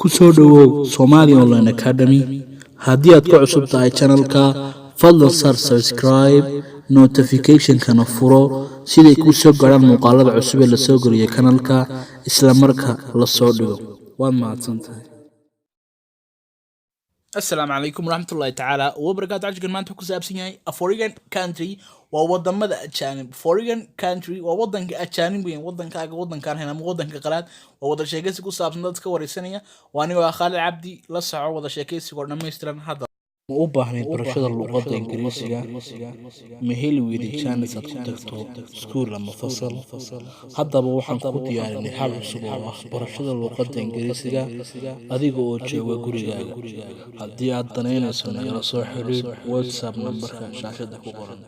kusoo dhawow Somali Online Academy haddii aad ku cusub tahay channelka fadlan sar subscribe notification kana furo siday ku soo gaaraan muuqaalada cusub ee la soo geliyo channelka isla marka la soo dhigo waad mahadsantahay. السلام عليكم ورحمة الله تعالى وبركاته. عجل ما تحكوا سابسيني a foreign country ووضمدا أجانب foreign country ووضن أجانب بين وضن كاج وضن كان هنا وضن كقلاد ووضشيكيسي كو سابسنا تكوري سنية وأنا وخالد عبدي لسه وضشيكيسي ورنا ميسترن هذا ma u baahnayd barashada luuqada Ingriiska ma heli weyday chance aad ku tagto iskuul ama fasal haddaba waxaan ku diyaarinay hal cusub oo ah barashada luuqada Ingriiska adiga oo jooga gurigaaga haddii aad danaynayso nagala soo xiriir WhatsApp numberka shaashada ku qoran.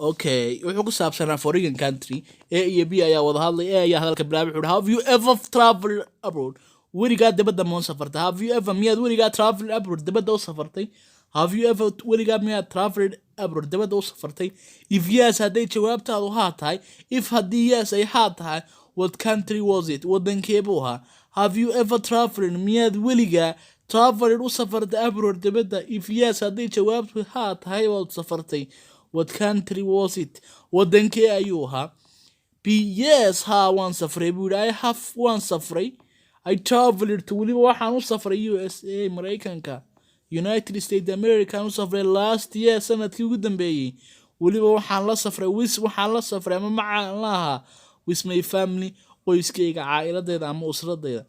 Okay, wuxuu ku saabsanaa foreign country A iyo B ayaa wada hadlay A ayaa hadalka bilaabay wuxuu have you ever traveled abroad weligaa dibadda ma safartay have you ever miyaad weligaa traveled abroad dibadda u safartay have you ever weligaa miyaad traveled abroad dibadda u safartay if yes hadday jawaabtaadu haa tahay if haddii yes ay haa tahay what country was it waddankee buu ahaa have you ever traveled miyaad weligaa traveled u safartay abroad dibadda if yes hadday jawaabtu haa tahay waad safartay what country was it waddankee ayuu ahaa b yes haa waan safray buu yidhi I have waan safray I traveled to waliba waxaan u safray USA Mareykanka United States America u safray last year sanadkii ugu dambeeyay waliba waxaan la safray waxaan la safray ama macaan laha with my family qoyskayga caa'iladeyda ama usradeyda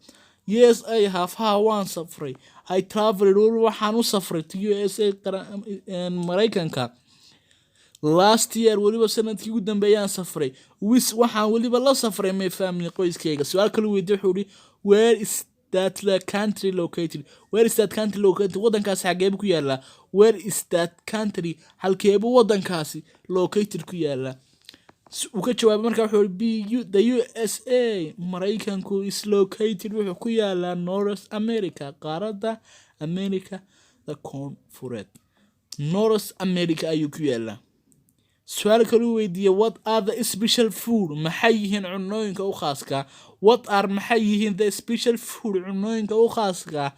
yes I have waan safray I traveled waxaan u safray to USA Mareykanka last year waliba sanadkii ugu dambeeyaan safray waxaan waliba la safray my family qoyskayga su'aal kale weydiiyay wuxuu yiri where is that country located waddankaasi xageebu ku yaala where is that country halkeebu waddankaasi located ku yaala uu ka jawaabay markaa wuxuu yiri the USA Mareykanku is located wuxuu ku yaala North America qaaradda America the koonfureed North America ayuu ku yaala. su'aal kale uu weydiiyay what are the special food maxay yihiin cunooyinka u khaaska maxay yihiin the special food cunooyinka u khaaska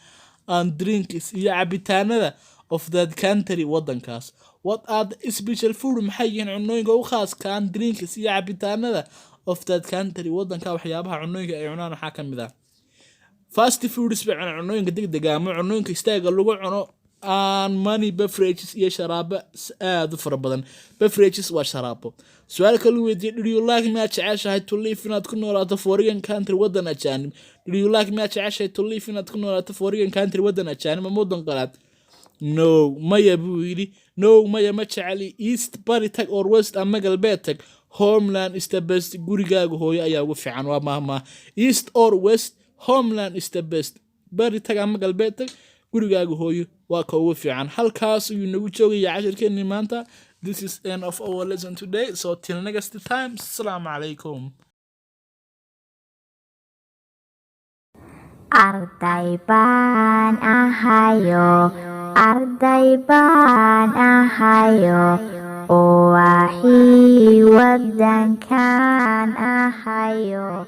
and drinks iyo cabitaanada of that country waddankaas what are the special food maxay yihiin cunooyinka u khaaska and drinks iyo cabitaanada of that country waddanka waxyaabaha cunooyinka ay cunaan waxaa ka mid ah fast food cunooyinka degdega ama cunooyinka istaaga lagu cuno and money beverages iyo sharaabo aad u fara badan beverages waa sharaabo. su'aal kale weydiiyay do you like ma jeceshahay to live inaad ku noolaato foreign country waddan ajaanib do you like ma jeceshahay to live inaad ku noolaato foreign country waddan ajaanib ama waddan qalaad no maya buu yidhi no maya ma jeceli east bari tag or west ama galbeed tag homeland is the best gurigaaga hooyo ayaa ugu fiican waa mahma east or west homeland is the best bari tag ama galbeed tag gurigaaga hooyo waa ka ugu fiican halkaas uu nagu joogaya casharkeeni maanta. This is end of our lesson today, so till next time, assalamu alaikum. Arday baan ahayo oo waxii waddankan ahayo